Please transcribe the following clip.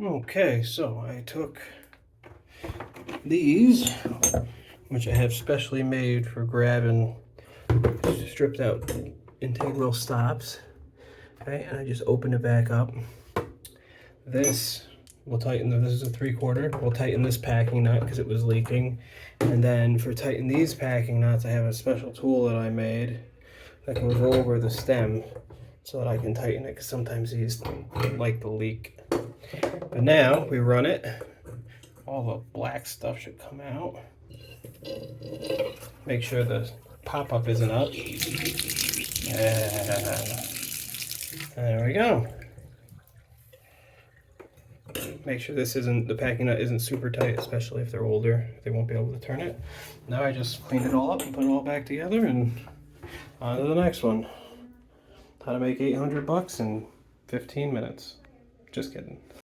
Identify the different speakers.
Speaker 1: Okay, so I took these, which I have specially made for grabbing stripped out integral stops. Okay, and I just open it back up. This will tighten this is a 3/4. We'll tighten this packing nut because it was leaking. And then for tightening these packing nuts, I have a special tool that I made that can go over the stem so that I can tighten it because sometimes these like the leak. But now we run it. All the black stuff should come out. Make sure the pop-up isn't up. And there we go. Make sure the packing nut isn't super tight, especially if they're older. They won't be able to turn it. Now I just clean it all up and put it all back together and on to the next one. How to make $800 in 15 minutes. Just kidding.